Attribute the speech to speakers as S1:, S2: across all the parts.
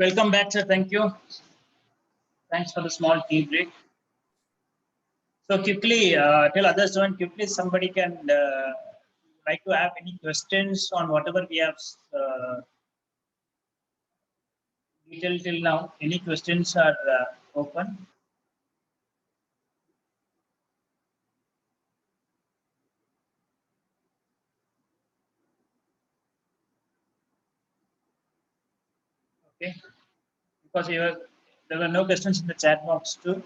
S1: Welcome back, sir. Thank you. Thanks for the small tea break. So quickly, till others join, quickly somebody can like to have any questions on whatever we have detailed till now. Any questions are open. Okay, because there were no questions in the chat box too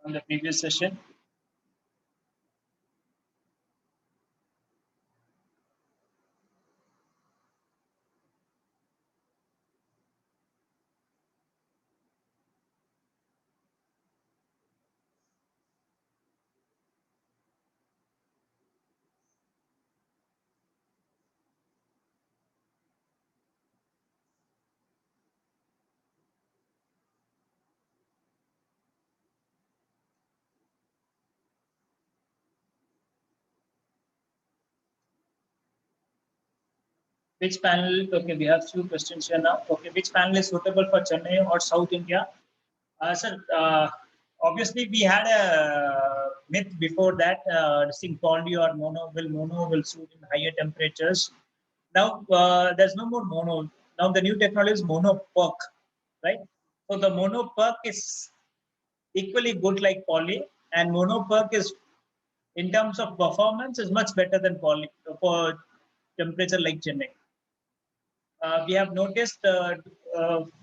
S1: on the previous session. Which panel? Okay, we have few questions here now. Okay, which panel is suitable for Chennai or South India? Sir, obviously we had a myth before that this poly or mono will suit in higher temperatures. Now there's no more mono. Now the new technology is mono PERC, right? So the mono PERC is equally good like poly, and mono PERC is in terms of performance is much better than poly for temperature like Chennai. We have noticed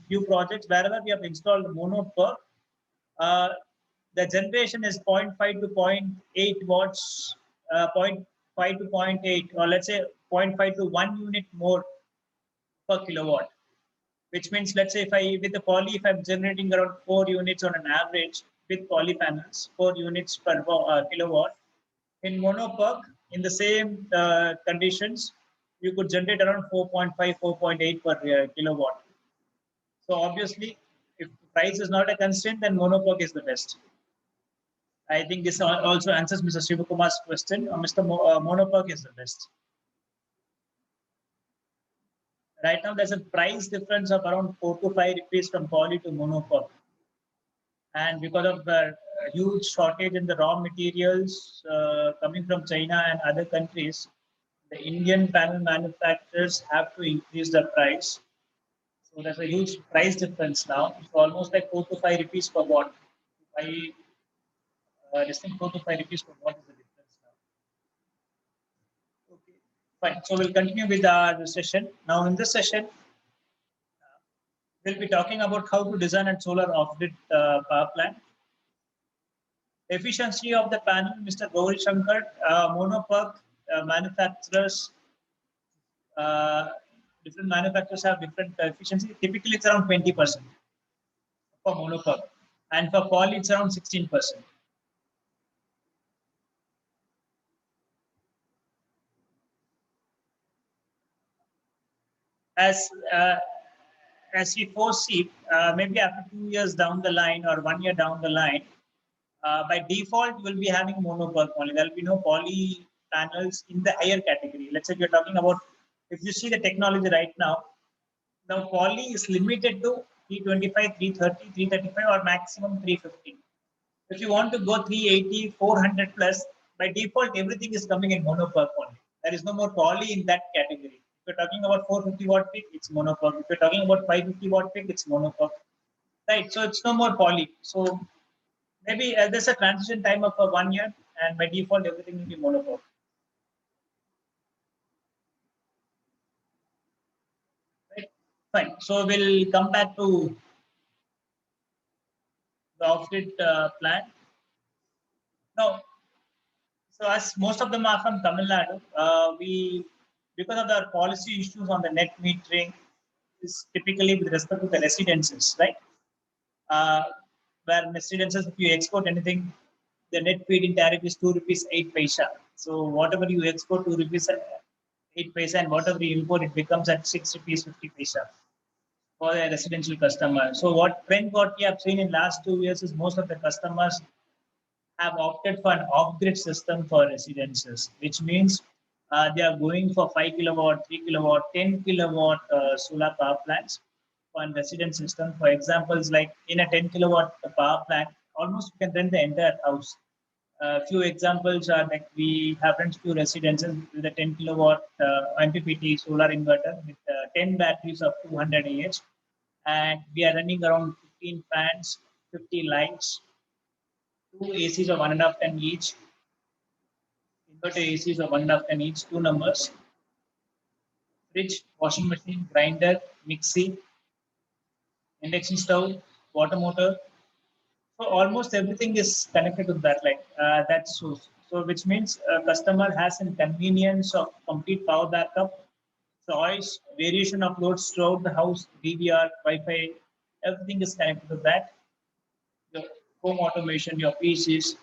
S1: few projects wherever we have installed mono PERC. The generation is 0.5 to 0.8 watts, 0.5 to 0.8, or let's say 0.5 to 1 unit more per kilowatt. Which means, let's say, with the poly, if I'm generating around 4 units on an average with poly panels, 4 units per kilowatt. In mono PERC, in the same conditions, you could generate around 4.5, 4.8 per kilowatt. So obviously, if price is not a constraint, then mono PERC is the best. I think this also answers Mr. Shivakumar's question. Mr. Mono PERC is the best. Right now, there's a price difference of around 4 to 5 rupees from poly to mono PERC. And because of the huge shortage in the raw materials coming from China and other countries, the Indian panel manufacturers have to increase the price. So there's a huge price difference now. So almost like 4 to 5 rupees per watt. This thing 4 to 5 rupees per watt is the difference now. Okay, fine. So we'll continue with the session. Now in this session, we'll be talking about how to design a solar off-grid power plant. Efficiency of the panel, Mr. Gauri Shankar, mono PERC manufacturers, different manufacturers have different efficiency. Typically, it's around 20% for mono PERC, and for poly, it's around 16%. As we foresee, maybe after 2 years down the line or 1 year down the line, by default, we'll be having mono PERC only. There will be no poly panels in the higher category. Let's say you're talking about, if you see the technology right now poly is limited to 325, 330, 335 or maximum 350. If you want to go 380, 400 plus, by default, everything is coming in mono PERC only. There is no more poly in that category. If you're talking about 450 watt peak, it's mono PERC. If you're talking about 550 watt peak, it's mono PERC. Right, so it's no more poly. So maybe there's a transition time of 1 year, and by default, everything will be mono PERC. Right, fine. So we'll come back to the off-grid plant. Now, so as most of them are from Tamil Nadu, because of the policy issues on the net metering, is typically with respect to the residences, right? Where residences, if you export anything, the net feed-in tariff is 2 rupees 8 paisa. So whatever you export 2 rupees 8 paisa, and whatever you import, it becomes at 6 rupees 50 paisa for a residential customer. So what we have seen in last 2 years is most of the customers have opted for an off-grid system for residences, which means they are going for 5 kilowatt, 3 kilowatt, 10 kilowatt solar power plants. on resident system. For examples, like in a 10 kilowatt power plant, almost you can run the entire house. Few examples are like we have run few residences with a 10 kilowatt MPPT solar inverter with 10 batteries of 200 Ah, and we are running around 15 fans, 50 lights, two ACs of 1.5 ton each, inverter ACs of 1.5 ton each, two numbers, fridge, washing machine, grinder, mixie, induction stove, water motor. So almost everything is connected to that line. That's so, which means a customer has a convenience of complete power backup, choice, variation of loads throughout the house, DVR, Wi-Fi, everything is connected to that. Your home automation, your PCs.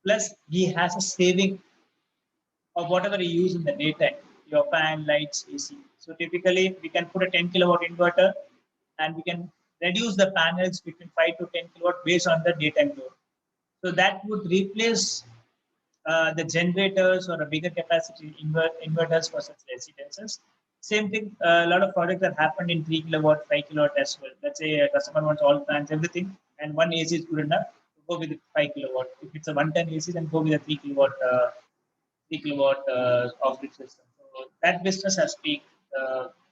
S1: Plus, he has a saving of whatever you use in the daytime, your fan, lights, AC. So typically, we can put a 10 kilowatt inverter and we can reduce the panels between 5 to 10 kilowatt based on the daytime load. So that would replace the generators or a bigger capacity inverters for such residences. Same thing, a lot of projects that happened in 3 kilowatt, 5 kilowatt as well. Let's say a customer wants all fans, everything, and one AC is good enough, go with the 5 kilowatt. If it's a 1 ton AC, then go with a 3 kilowatt 3 kilowatt off-grid system. So that business has peaked.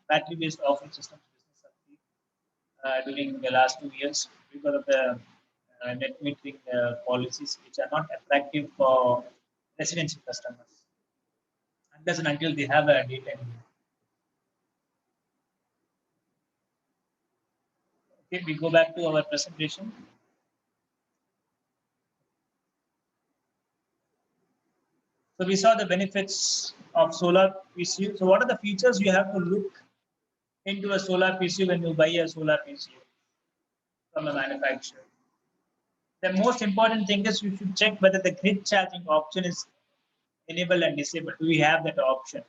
S1: Battery-based off-grid systems business has peaked during the last 2 years because of the net metering policies, which are not attractive for residential customers unless and until they have a daytime. Okay, we go back to our presentation. So we saw the benefits of solar PCU. So what are the features you have to look into a solar PCU when you buy a solar PCU from a manufacturer? The most important thing is you should check whether the grid charging option is enabled and disabled. Do we have that option?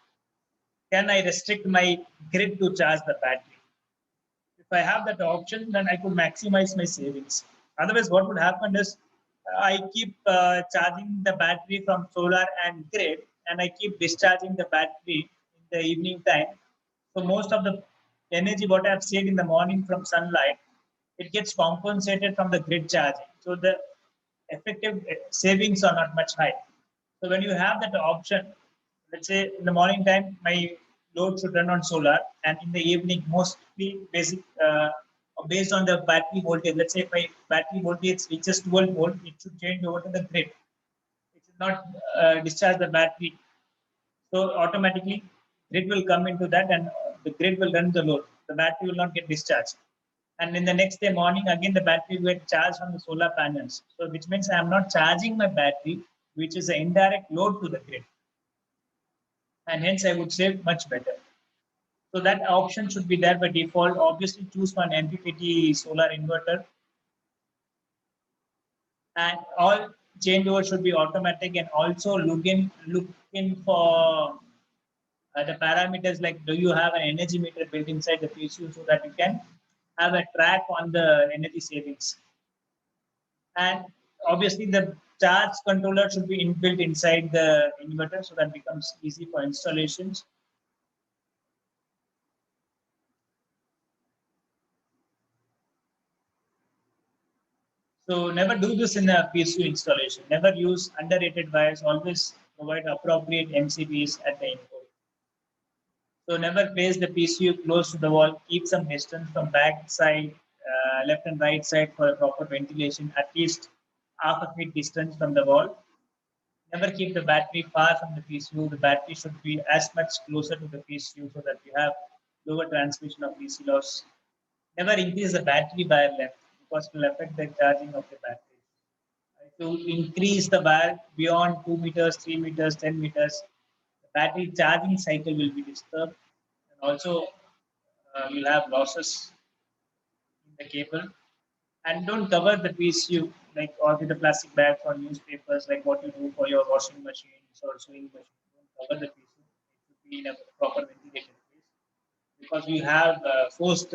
S1: Can I restrict my grid to charge the battery? If I have that option, then I could maximize my savings. Otherwise, what would happen is I keep charging the battery from solar and grid, and I keep discharging the battery in the evening time. So most of the energy what I've saved in the morning from sunlight, it gets compensated from the grid charging. So the effective savings are not much high. So when you have that option, let's say in the morning time, my load should run on solar, and in the evening, mostly based on the battery voltage. Let's say if my battery voltage reaches 12 volt, it should change over to the grid. It should not discharge the battery. So automatically, grid will come into that, and the grid will run the load. The battery will not get discharged. And in the next day morning, again the battery will get charged from the solar panels. So which means I am not charging my battery, which is an indirect load to the grid. And hence I would save much better. So that option should be there by default. Obviously, choose one MPPT solar inverter, and all changeover should be automatic. And also look in for the parameters like do you have an energy meter built inside the PCU so that you can have a track on the energy savings. And obviously, the charge controller should be inbuilt inside the inverter so that becomes easy for installations. So never do this in a PSU installation. Never use underrated wires. Always provide appropriate MCBs at the input. So never place the PCU close to the wall. Keep some distance from back side, left and right side for proper ventilation. At least half a feet distance from the wall. Never keep the battery far from the PCU. The battery should be as much closer to the PCU so that you have lower transmission of DC loss. Never increase the battery wire length because it will affect the charging of the battery. To increase the wire beyond 2 meters, 3 meters, 10 meters, the battery charging cycle will be disturbed. And also, you'll have losses in the cable. And don't cover the PCU like or with the plastic bags or newspapers like what you do for your washing machines or sewing machine. Don't cover the PCU. It should be in a proper ventilated place because you have forced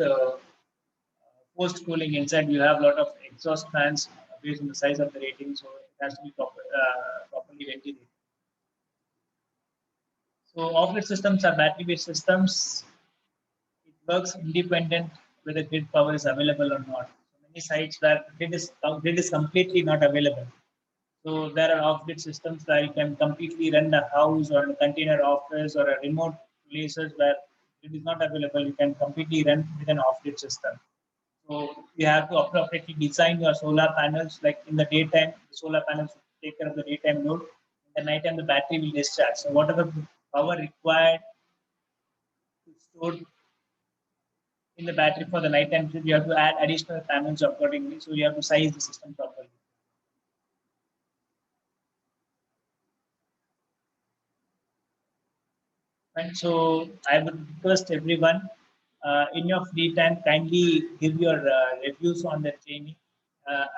S1: cooling inside. You have a lot of exhaust fans based on the size of the rating, so it has to be properly ventilated. So off-grid systems are battery-based systems. It works independent whether grid power is available or not. So many sites where grid is completely not available. So there are off-grid systems where you can completely run a house or a container office or a remote places where it is not available. You can completely run with an off-grid system. So you have to appropriately design your solar panels. Like in the daytime, the solar panels take care of the daytime load. In the nighttime, the battery will discharge. So whatever power required to store in the battery for the nighttime, you have to add additional panels accordingly. So you have to size the system properly. And so I would request everyone in your free time, kindly give your reviews on the training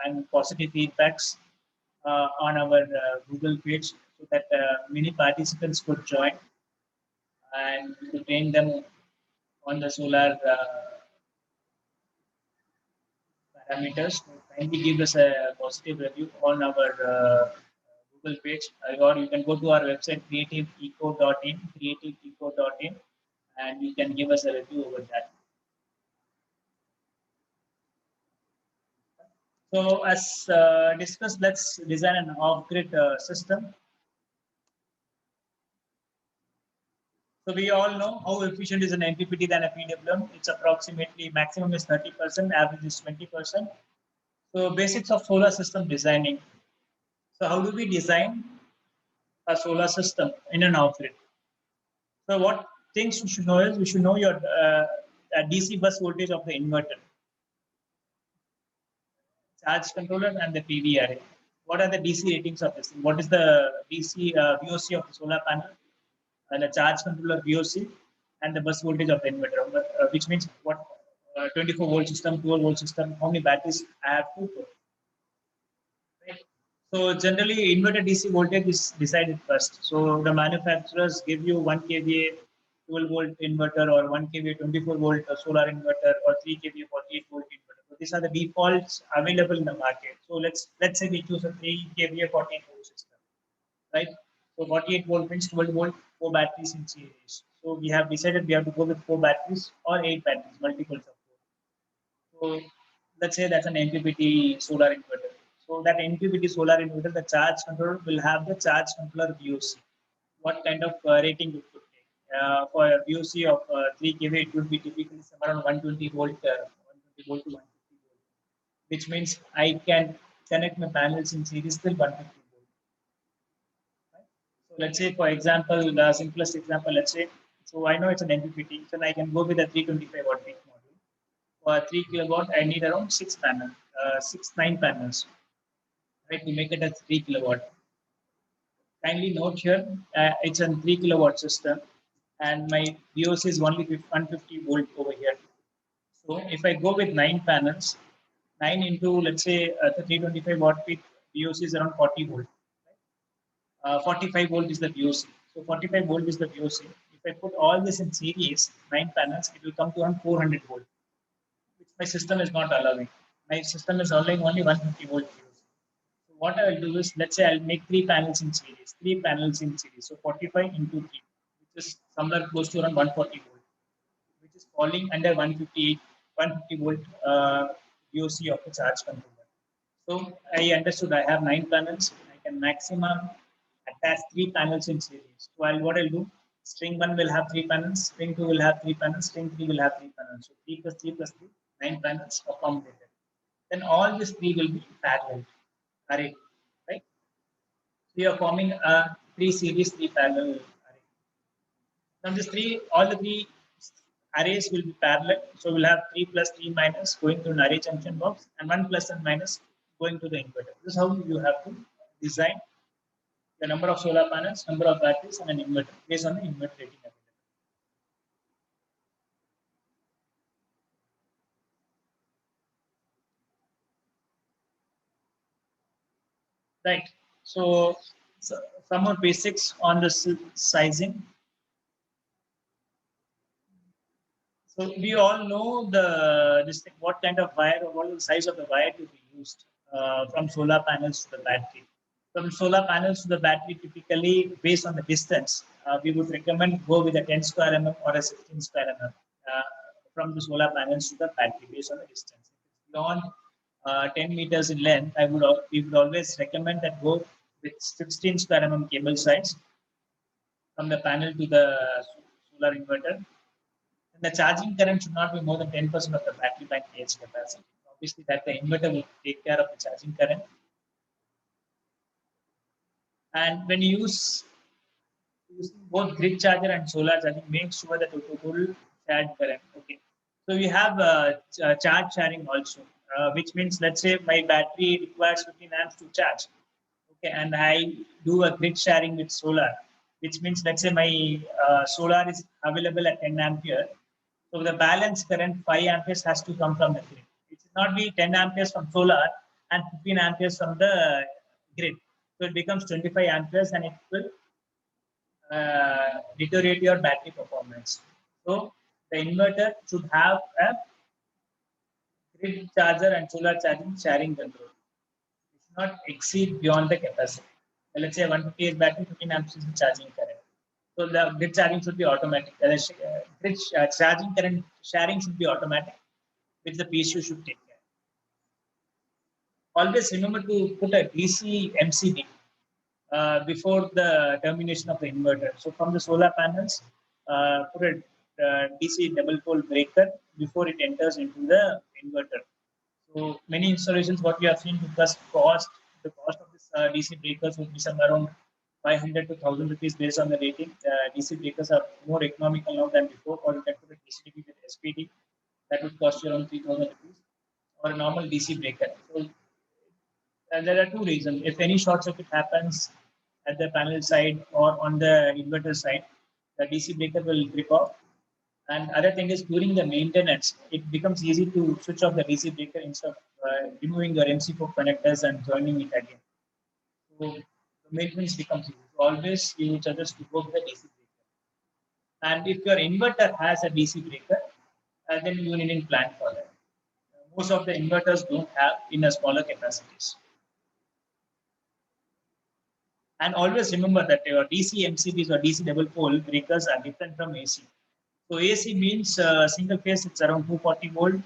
S1: and positive feedbacks on our Google page so that many participants could join and to train them on the solar parameters. So kindly give us a positive review on our Google page, or you can go to our website creativeeco.in, and you can give us a review over that. So as discussed, let's design an off-grid system. So we all know how efficient is an MPPT than a PWM. It's approximately maximum is 30%, average is 20%. So basics of solar system designing. So how do we design a solar system in an off-grid? So what things you should know is we should know your DC bus voltage of the inverter, charge controller, and the PV array. What are the DC ratings of this? What is the DC VOC of the solar panel, and the charge controller VOC, and the bus voltage of the inverter, which means what 24 volt system, 12 volt system, how many batteries I have to put. Right? So generally, inverter DC voltage is decided first. So the manufacturers give you 1 kVA 12 volt inverter or 1 kVA 24 volt solar inverter or 3 kVA 48 volt inverter. So these are the defaults available in the market. So let's say we choose a 3 kVA 48 volt system, right? So 48 volt means 12 volt, 4 batteries in series. So we have decided we have to go with 4 batteries or 8 batteries, multiples of 4. So let's say that's an MPPT solar inverter. So that MPPT solar inverter, the charge controller will have the charge controller VOC. What kind of rating you could take? For a VOC of 3 kV, it would be typically somewhere around 120 volt, 120 volt to 150 volt, which means I can connect my panels in series till 150 volt. Right? So let's say, for example, the simplest example, let's say, so I know it's an MPPT, so I can go with a 325 watt peak module. For 3 kilowatt, I need around 6 panels, 9 panels, right, to make it a 3 kilowatt. Kindly note here, it's a 3 kilowatt system, and my VOC is only 150 volt over here. So if I go with 9 panels, 9 into let's say the 325 watt peak VOC is around 40 volt. 45 volt is the VOC. So 45 volt is the VOC. If I put all this in series, 9 panels, it will come to around 400 volt, which my system is not allowing. My system is allowing only 150 volt VOC. So what I will do is, let's say I'll make 3 panels in series, 3 panels in series. So 45 into 3, which is somewhere close to around 140 volt, which is falling under 150 volt VOC of the charge controller. So I understood I have 9 panels. I can maximum attach 3 panels in series. So what I'll do, string 1 will have 3 panels, string 2 will have 3 panels, string 3 will have 3 panels. So 3 plus 3 plus 3, 9 panels accommodated. Then all these 3 will be parallel array, right? So you are forming a 3 series, 3 parallel array. Now this 3, all the 3 arrays will be parallel. So we'll have 3 plus 3 minus going to an array junction box, and 1 plus and minus going to the inverter. This is how you have to design the number of solar panels, number of batteries, and an inverter based on the inverter rating available. Right. So some more basics on the sizing. So we all know what kind of wire or what is the size of the wire to be used from solar panels to the battery. From solar panels to the battery, typically based on the distance, we would recommend go with a 10 square mm or a 16 square mm from the solar panels to the battery based on the distance. If it's beyond 10 meters in length, we would always recommend that go with 16 square mm cable size from the panel to the solar inverter. And the charging current should not be more than 10% of the battery bank age capacity. Obviously, that the inverter will take care of the charging current. And when you using both grid charger and solar charging, make sure that the total charge current. Okay. So we have charge sharing also, which means let's say my battery requires 15 amps to charge. Okay, and I do a grid sharing with solar, which means let's say my solar is available at 10 ampere. So the balance current 5 amperes has to come from the grid. It should not be 10 amperes from solar and 15 amperes from the grid. So it becomes 25 amperes and it will deteriorate your battery performance. So the inverter should have a grid charger and solar charging sharing control. It should not exceed beyond the capacity. Let's say 150 battery, 15 amps is the charging current. So the grid charging should be automatic. Grid charging current sharing should be automatic, which the PSU should take care. Always remember to put a DC MCB before the termination of the inverter. So from the solar panels, put a DC double pole breaker before it enters into the inverter. So many installations, what we have seen, because the cost of this DC breakers would be somewhere around 500 to 1,000 rupees based on the rating. DC breakers are more economical now than before, or you can put a DCDB with SPD. That would cost you around 3,000 rupees, or a normal DC breaker. So there are two reasons. If any short circuit happens at the panel side or on the inverter side, the DC breaker will trip off. And other thing is, during the maintenance, it becomes easy to switch off the DC breaker instead of removing your MC4 connectors and joining it again. So the maintenance becomes easy. So always you suggest to go with the DC breaker. And if your inverter has a DC breaker, then you need to plan for that. Most of the inverters don't have in a smaller capacities. And always remember that your DC MCBs or DC double pole breakers are different from AC. So AC means single phase, it's around 240 volt, and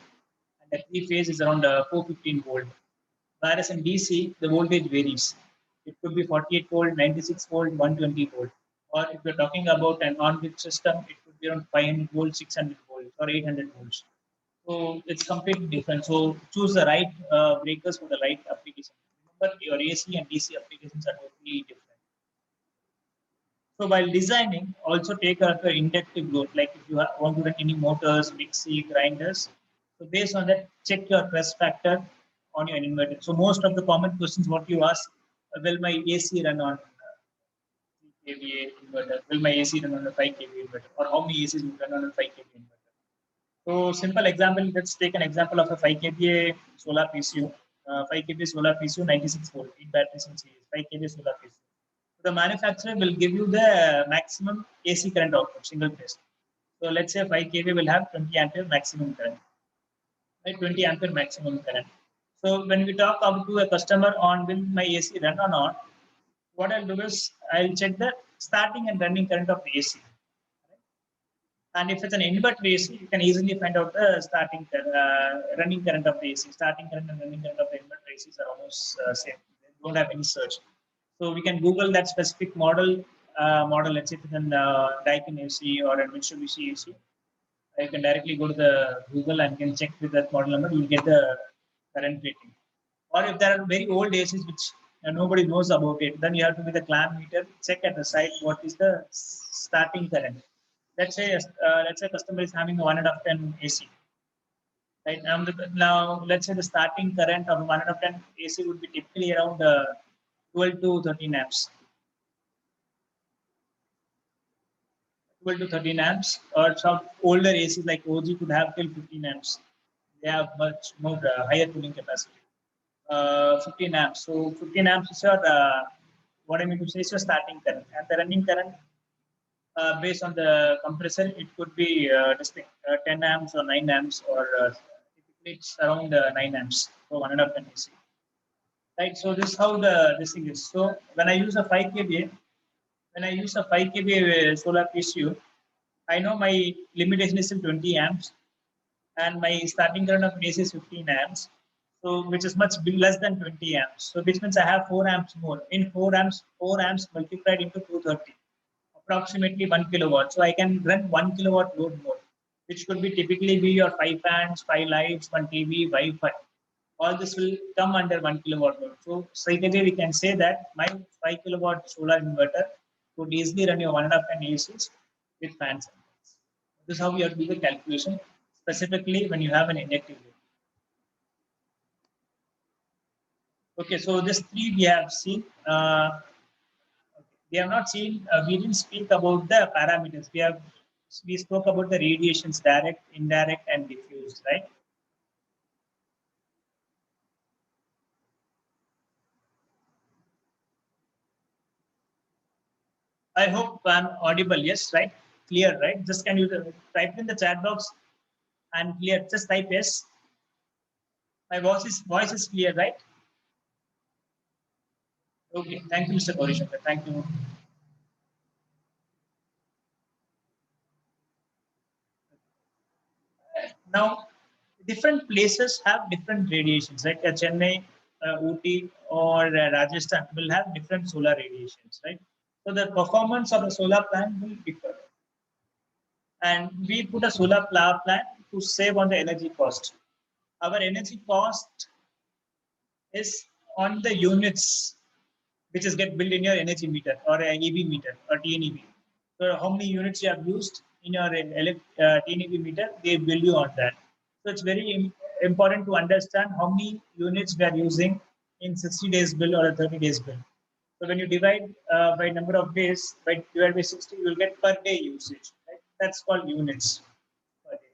S1: the three phase is around 415 volt. Whereas in DC, the voltage varies. It could be 48 volt, 96 volt, 120 volt. Or if you're talking about an on-grid system, it could be around 500 volts, 600 volts, or 800 volts. So it's completely different. So choose the right breakers for the right application. Remember, your AC and DC applications are totally different. So while designing, also take out the inductive load, like if you want to run any motors, mixer, grinders. So based on that, check your press factor on your inverter. So most of the common questions what you ask, will my AC run on 3 kVA inverter? Will my AC run on a 5 kVA inverter? Or how many ACs will run on a 5 kVA inverter? So simple example, let's take an example of a 5 kVA solar PCU. 5 kVA solar PCU, 96 volt, 8 batteries in series, 5 kVA solar PCU. The manufacturer will give you the maximum AC current output, single phase. So let's say 5 kVA will have 20 ampere maximum current, right? 20 ampere maximum current. So when we talk about to a customer on will my AC run or not, what I'll do is I'll check the starting and running current of the AC. Right? And if it's an inverter AC, you can easily find out the running current of the AC. Starting current and running current of the inverter ACs are almost same. They don't have any surge. So we can Google that specific model, let's say it's an Daikin AC or a Mitsubishi AC. You can directly go to the Google and can check with that model number. You will get the current rating. Or if there are very old ACs which nobody knows about it, then you have to with the clamp meter check at the site what is the starting current. Let's say a customer is having a 1.5 ton AC. Right now, let's say the starting current of 1.5 ton AC would be typically around 12 to 13 amps. 12 to 13 amps, or some older ACs like OG could have till 15 amps. They have much more higher cooling capacity. 15 amps. So 15 amps is your, what I mean to say is your starting current. And the running current, based on the compressor, it could be 10 amps or 9 amps, or typically it's around 9 amps for 1.5 ton AC. Right, so this is how this thing is. So when I use a 5 kVA, solar PCU, I know my limitation is still 20 amps. and my starting current of AC is 15 amps, so which is much less than 20 amps. So which means I have 4 amps more. In 4 amps multiplied into 230, approximately 1 kilowatt. So I can run 1 kilowatt load more, which could be typically be your 5 fans, 5 lights, 1 TV, Wi-Fi. All this will come under 1 kilowatt load. So straight away we can say that my 5 kilowatt solar inverter could easily run your 1.5 ton ACs with fans. This is how you have to do the calculation, specifically when you have an inductive load. Okay, so this three we have seen. We have not seen. We didn't speak about the parameters. We spoke about the radiations, direct, indirect, and diffuse, right? I hope I'm audible. Yes, right? Clear, right? Just can you type in the chat box and clear? Just type yes. My voice is clear, right? Okay. Thank you, Mr. Gaurishakar. Thank you. Now, different places have different radiations. Like Chennai, Ooty, or Rajasthan will have different solar radiations, right? So the performance of the solar plant will differ. And we put a solar power plant to save on the energy cost. Our energy cost is on the units which is get built in your energy meter or a EV meter or TNEB. So how many units you have used in your TNEB meter, they bill you on that. So it's very important to understand how many units we are using in 60 days bill or a 30 days bill. So when you divide by number of days, divide by 60, you will get per day usage. Right? That's called units per day.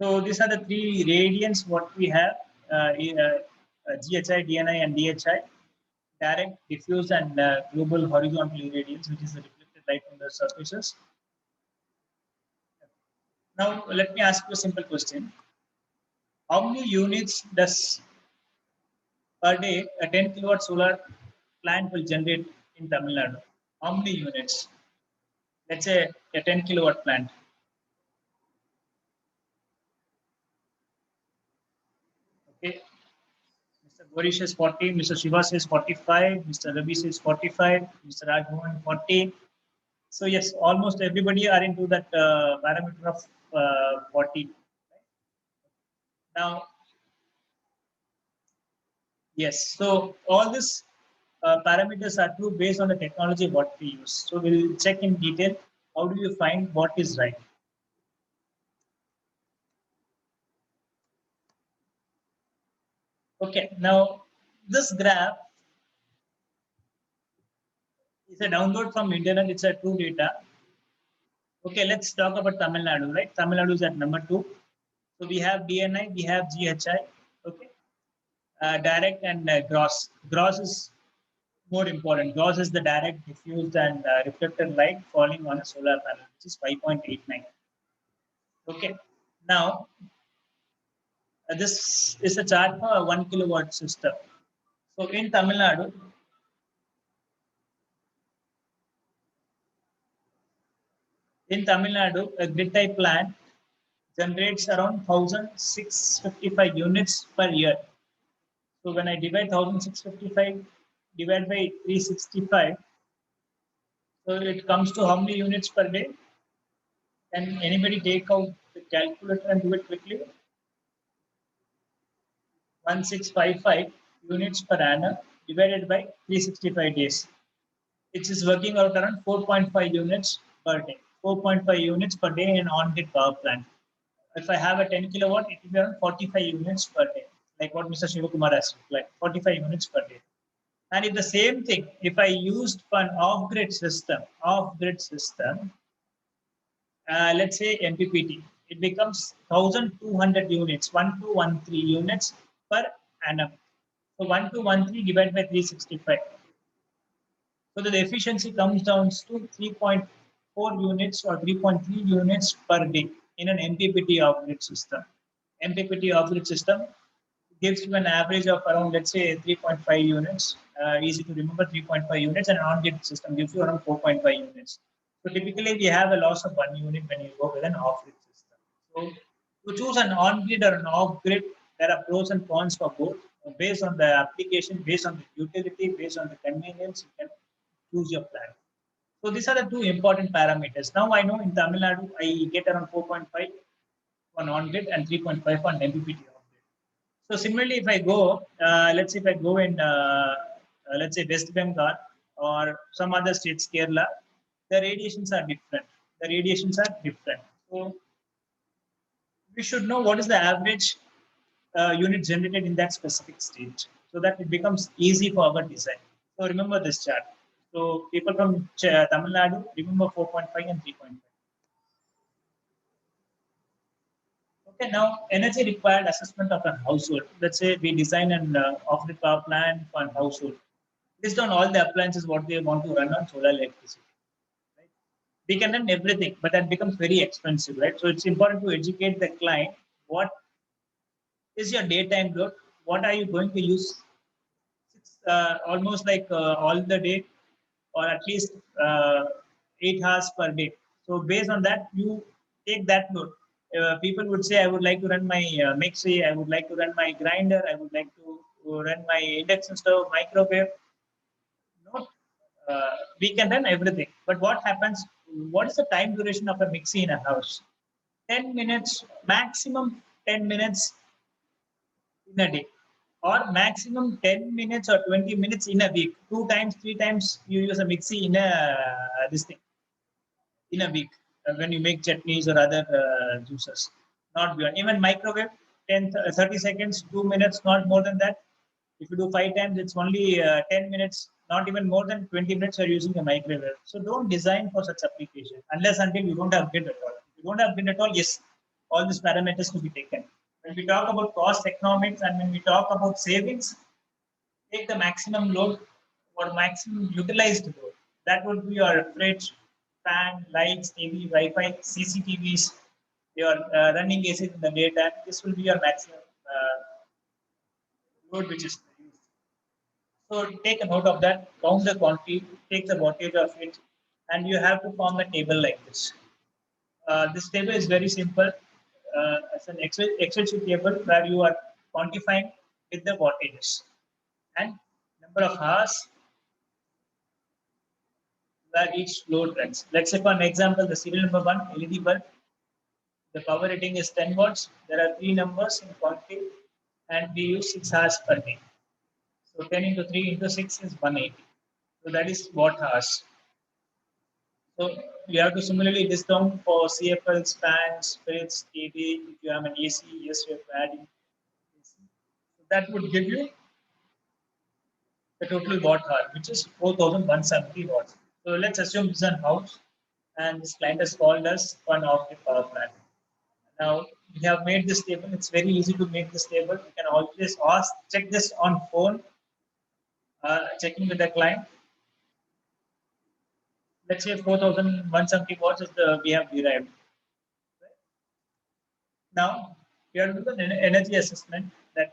S1: So these are the three radiants what we have, GHI, DNI, and DHI. Direct, diffuse, and global horizontal irradiance, which is the reflected light from the surfaces. Now, let me ask you a simple question. How many units does per day a 10 kilowatt solar plant will generate in Tamil Nadu? How many units? Let's say a 10 kilowatt plant. Okay. Mr. Gorish says 40, Mr. Shiva says 45, Mr. Ravi says 45, Mr. Rajmohan 40. So yes, almost everybody are into that parameter of 40. Now, yes, so all these parameters are true based on the technology what we use. So we'll check in detail. How do you find what is right? Okay, now this graph is a download from internet. It's a true data. Okay, let's talk about Tamil Nadu, right? Tamil Nadu is at number 2. So we have DNI, we have GHI. Okay, direct and gross. Gross is more important. Gross is the direct, diffused, and reflected light falling on a solar panel, which is 5.89. Okay, now this is a chart for a 1 kilowatt system. So in Tamil Nadu, a grid type plant generates around 1,655 units per year. So when I divide 1,655 divided by 365, so it comes to how many units per day? Can anybody take out the calculator and do it quickly? 1,655 units per annum divided by 365 days. It is working out around 4.5 units per day. 4.5 units per day in on-grid power plant. If I have a 10 kilowatt, it will be around 45 units per day, like what Mr. Shivakumar has like 45 units per day. And if the same thing, if I used for an off-grid system, let's say MPPT, it becomes 1,200 units, 1213 units per annum. So 1213 divided by 365. So the efficiency comes down to 3.4 units or 3.3 units per day in an MPPT off-grid system. MPPT off-grid system, gives you an average of around, let's say, 3.5 units. Easy to remember, 3.5 units, and an on-grid system gives you around 4.5 units. So typically, we have a loss of 1 unit when you go with an off-grid system. So to choose an on-grid or an off-grid, there are pros and cons for both. Based on the application, based on the utility, based on the convenience, you can choose your plan. So these are the two important parameters. Now I know in Tamil Nadu, I get around 4.5 on on-grid and 3.5 on MPPT off-grid. So similarly, if I go, let's say if I go in, let's say West Bengal or some other states, Kerala, the radiations are different. The radiations are different. So we should know what is the average unit generated in that specific state, so that it becomes easy for our design. So remember this chart. So people from Tamil Nadu, remember 4.5 and 3.5. Okay, now energy required assessment of a household. Let's say we design an off-grid power plant for a household. Based on all the appliances, what they want to run on solar electricity. Right? We can run everything, but that becomes very expensive, right? So it's important to educate the client what is your daytime load, what are you going to use almost like all the day or at least 8 hours per day. So based on that, you take that load. People would say, I would like to run my mixie, I would like to run my grinder, I would like to run my induction stove, microwave. No, we can run everything. But what happens? What is the time duration of a mixie in a house? 10 minutes, maximum 10 minutes in a day, or maximum 10 minutes or 20 minutes in a week. 2 times, 3 times you use a mixie in a this thing in a week when you make chutneys or other juices. Not beyond. Even microwave, 10, 30 seconds, 2 minutes, not more than that. If you do 5 times, it's only 10 minutes, not even more than 20 minutes you're using a microwave. So don't design for such application unless until you don't have grid at all. If you don't have grid at all, yes, all these parameters to be taken. When we talk about cost economics and when we talk about savings, take the maximum load or maximum utilized load. That would be your fridge, fan, lights, TV, Wi-Fi, CCTVs, your running ACs in the daytime. This will be your maximum load which is used. So take a note of that, count the quantity, take the wattage of it, and you have to form a table like this. This table is very simple. It's an Excel sheet table where you are quantifying with the wattages and number of hours where each load runs. Let's say for an example, the serial number 1 LED bulb, the power rating is 10 watts. There are 3 numbers in quantity and we use 6 hours per day. So 10 into 3 into 6 is 180. So that is watt hours. So you have to similarly discount for CFLs, fans, fridge, TV. If you have an AC, yes, you have to add in AC. So that would give you the total watt hour, which is 4,170 watts. So let's assume this is a house and this client has called us for an off-grid power plant. Now we have made this table. It's very easy to make this table. You can always ask, check this on phone, checking with the client. Let's say 4,170 watts is the we have derived. Now we have to do the energy assessment that.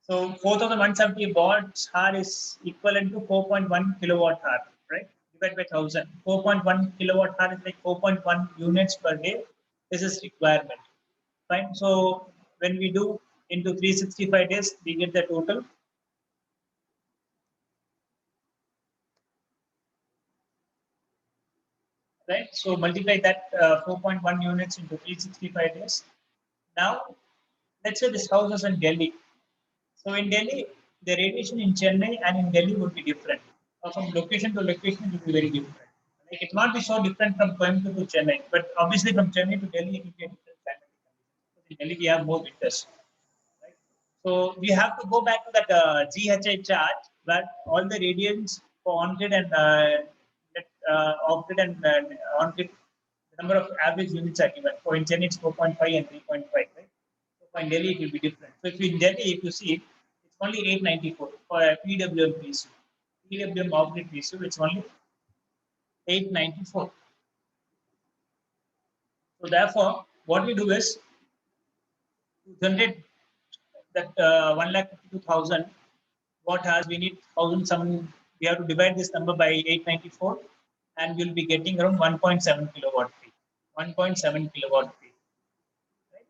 S1: So 4,170 watts hour is equivalent to 4.1 kilowatt hour, right? Divided by 1,000. 4.1 kilowatt hour is like 4.1 units per day. This is requirement, fine. So when we do into 365 days, we get the total. Right? So multiply that 4.1 units into 365 days. Now, let's say this house is in Delhi. So in Delhi, the radiation in Chennai and in Delhi would be different. From location to location, it will be very different. Like it might be so different from Coimbatore to Chennai, but obviously from Chennai to Delhi, it will be a different climatic condition. In Delhi, we have more winters. Right? So we have to go back to that GHI chart where all the radians for on-grid and off-grid and on-grid, the number of average units are given. For in Chennai, it's 4.5 and 3.5. Right? So in Delhi, it will be different. So if in Delhi, if you see, it's only 894 for a PWM PSU. PWM off-grid PSU, it's only 894. So therefore, what we do is to generate that 1,52,000 watt hours, we need 1,000 some. We have to divide this number by 894, and we'll be getting around 1.7 kilowatt peak. 1.7 kilowatt peak. Right?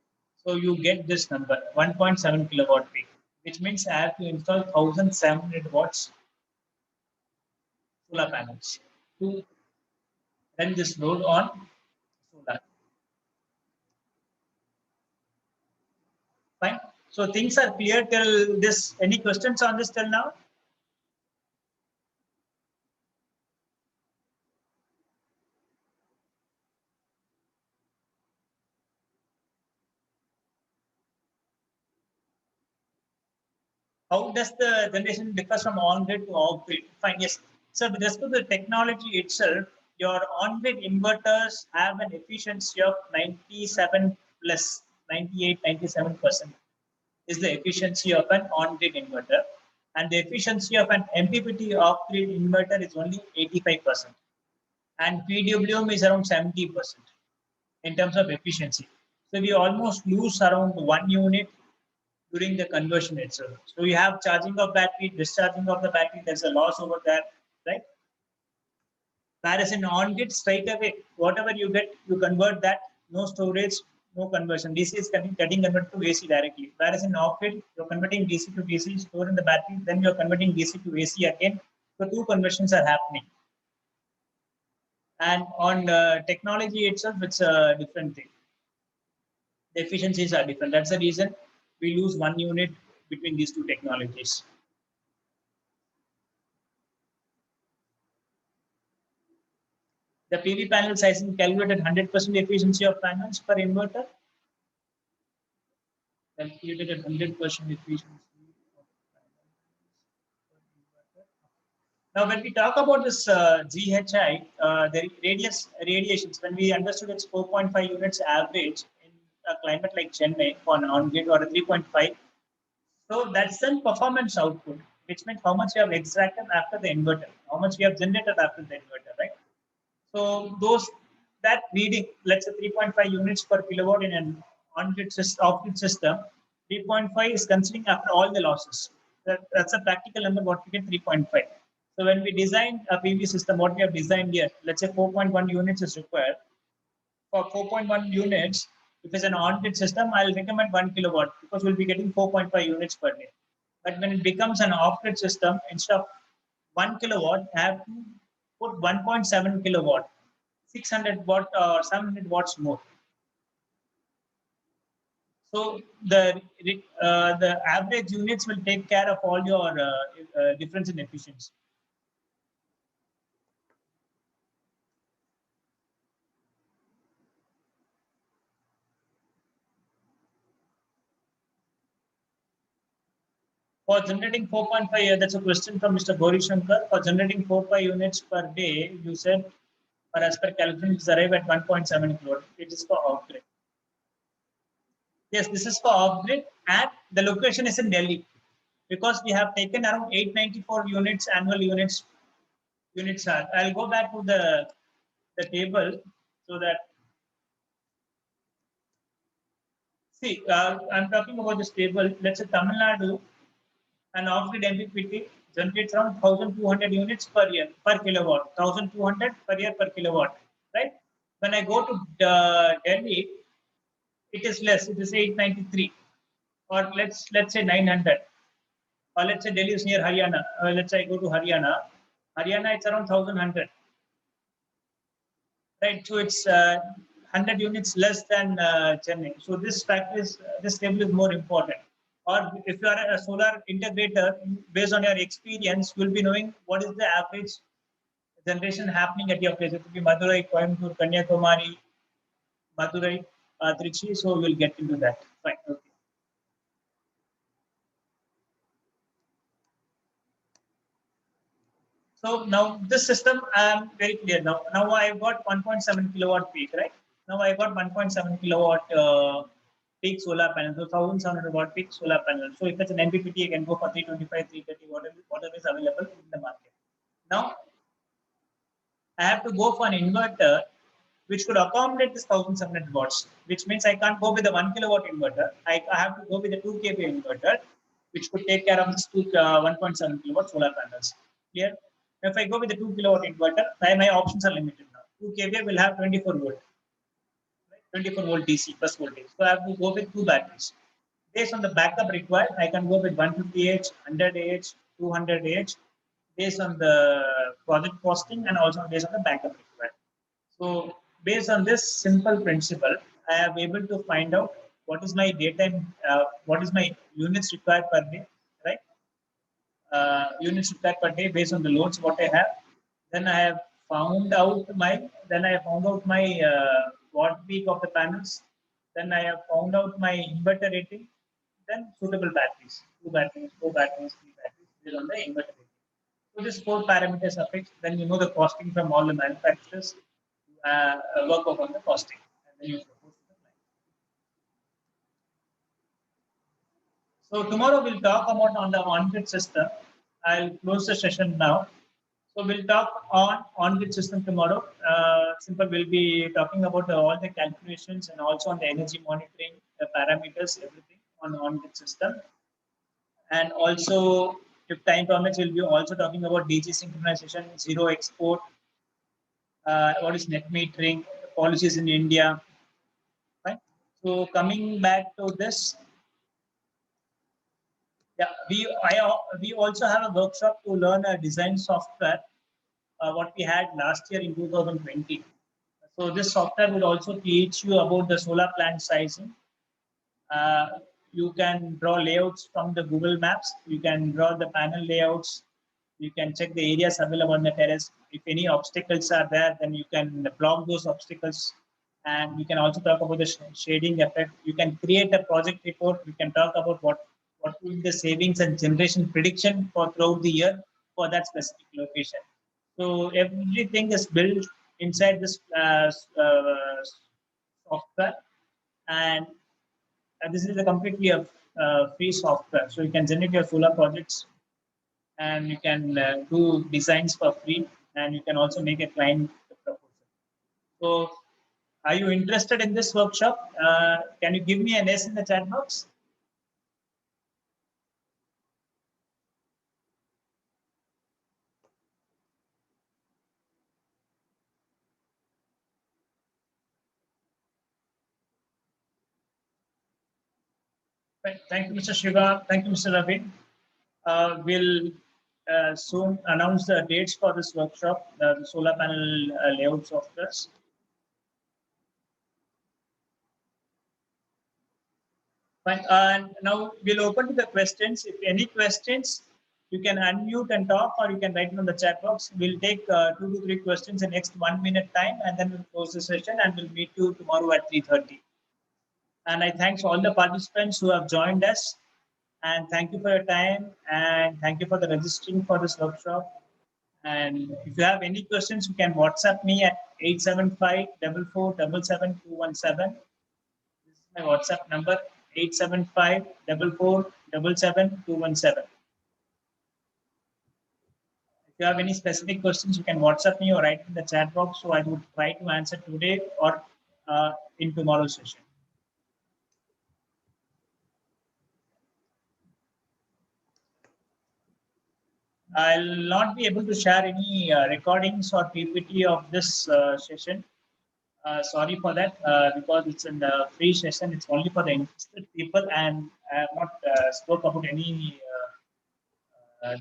S1: So you get this number 1.7 kilowatt peak, which means I have to install 1,700 watts solar panels to run this load on solar. Fine. So things are clear till this. Any questions on this till now? How does the generation differ from on-grid to off-grid? Fine, yes. So with respect to the technology itself, your on-grid inverters have an efficiency of 97 plus 98, 97% is the efficiency of an on-grid inverter. And the efficiency of an MPPT off-grid inverter is only 85%. And PWM is around 70% in terms of efficiency. So we almost lose around 1 unit during the conversion itself. So you have charging of battery, discharging of the battery, there's a loss over there, right? Whereas in on-grid, straight away, whatever you get, you convert that, no storage, no conversion. DC is getting converted to AC directly. Whereas in off-grid, you're converting DC to DC, store in the battery, then you're converting DC to AC again. So two conversions are happening. And on technology itself, it's a different thing. The efficiencies are different. That's the reason we lose 1 unit between these two technologies. The PV panel sizing calculated 100% efficiency of panels per inverter. Calculated at 100% efficiency of panels per inverter. Now, when we talk about this GHI, the radiations, when we understood it's 4.5 units average in a climate like Chennai for an on-grid or a 3.5. So that's the performance output, which means how much you have extracted after the inverter, how much you have generated after the inverter, right? So that reading, let's say 3.5 units per kilowatt in an on-grid off-grid system, 3.5 is considering after all the losses. That's a practical number what we get 3.5. So when we design a PV system, what we have designed here, let's say 4.1 units is required. For 4.1 units, if it's an on-grid system, I'll recommend 1 kilowatt because we'll be getting 4.5 units per day. But when it becomes an off-grid system, instead of 1 kilowatt, I have to put 1.7 kilowatt, 600 watt or 700 watts more. So the average units will take care of all your difference in efficiency. For generating 4.5, that's a question from Mr. Gauri Shankar. For generating 4.5 units per day, you said, or as per calculations, arrive at 1.7 kilowatt. It is for off-grid. Yes, this is for off-grid, and the location is in Delhi because we have taken around 894 units, annual units are. I'll go back to the table so that, see, I'm talking about this table. Let's say Tamil Nadu, and off-grid MPPT generates around 1,200 units per year, per kilowatt, 1,200 per year per kilowatt, right? When I go to Delhi, it is less, it is 893, or let's say 900, or let's say Delhi is near Haryana, let's say I go to Haryana, it's around 1,100, right? So it's 100 units less than Chennai. So this fact is, this table is more important. Or if you are a solar integrator, based on your experience, you will be knowing what is the average generation happening at your place. It could be Madurai, Coimbatore, Kanyakumari, Madurai, Trichy. So we'll get into that. Fine. Okay. So now this system, I am very clear now. Now I've got 1.7 kilowatt peak, right? Now I've got 1.7 kilowatt peak solar panel. So 1,700 watt peak solar panel. So if it's an MPPT, I can go for 325, 330, whatever is available in the market. Now I have to go for an inverter which could accommodate this 1700 watts, which means I can't go with the 1 kilowatt inverter. I have to go with the 2 kVA inverter, which could take care of this 1.7 kilowatt solar panels. Clear? If I go with the 2 kilowatt inverter, my options are limited now. 2 kVA will have 24 volt, right? 24 volt DC plus voltage. So I have to go with 2 batteries. Based on the backup required, I can go with 150Ah, 100Ah, 200Ah, based on the project costing and also based on the backup required. So based on this simple principle, I am able to find out what is my daytime, what is my units required per day, right? Units required per day based on the loads what I have. Then I have found out my watt peak of the panels. Then I have found out my inverter rating. Then suitable batteries, 2 batteries, 4 batteries, 3 batteries based on the inverter rating. So these 4 parameters are fixed. Then you know the costing from all the manufacturers. Work on the costing, and then you propose to the client. So tomorrow we'll talk about on the on-grid system. I'll close the session now. So we'll talk on on-grid system tomorrow. Simple, we'll be talking about all the calculations and also on the energy monitoring, the parameters, everything on the on-grid system. And also, if time permits, we'll be also talking about DG synchronization, zero export, what is net metering, policies in India. Right? So coming back to this, yeah, we also have a workshop to learn a design software, what we had last year in 2020. So this software would also teach you about the solar plant sizing. You can draw layouts from the Google Maps. You can draw the panel layouts. You can check the areas available on the terrace. If any obstacles are there, then you can block those obstacles. And we can also talk about the shading effect. You can create a project report. We can talk about what will be the savings and generation prediction for throughout the year for that specific location. So everything is built inside this software, and this is a completely free software. So you can generate your solar projects, and you can do designs for free, and you can also make a client proposal. So are you interested in this workshop? Can you give me an S in the chat box? Thank you, Mr. Shiva. Thank you, Mr. Ravi. We'll soon announce the dates for this workshop, the solar panel layout softwares. Fine. And now we'll open to the questions. If any questions, you can unmute and talk, or you can write it on the chat box. We'll take 2 to 3 questions in next 1 minute time, and then we'll close the session, and we'll meet you tomorrow at 3:30. And I thank all the participants who have joined us. And thank you for your time, and thank you for the registering for this workshop. And if you have any questions, you can WhatsApp me at 875 447 217. This is my WhatsApp number, 875 447 217. If you have any specific questions, you can WhatsApp me or write in the chat box. So I would try to answer today or in tomorrow's session. I'll not be able to share any recordings or PPT of this session. Sorry for that, because it's in the free session. It's only for the interested people, and I have not spoke about any. So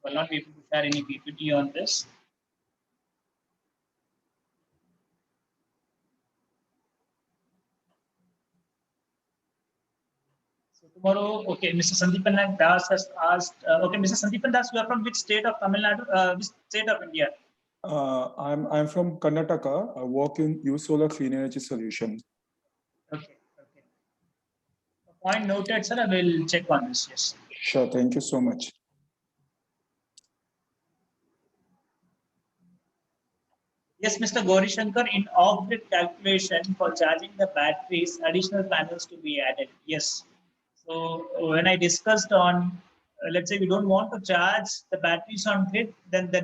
S1: I'll not be able to share any PPT on this. So tomorrow, okay, Mr. Sandeepan Das has asked. Okay, Mr. Sandeepan Das, you are from which state of Tamil Nadu? Which state of India?
S2: I'm from Karnataka. I work in USolar Clean Energy Solution.
S1: Okay, okay. Point noted, sir. I will check on this. Yes.
S2: Sure. Thank you so much.
S1: Yes, Mr. Gauri Shankar, in off-grid calculation for charging the batteries, additional panels to be added. Yes. So when I discussed on, let's say we don't want to charge the batteries on grid, then the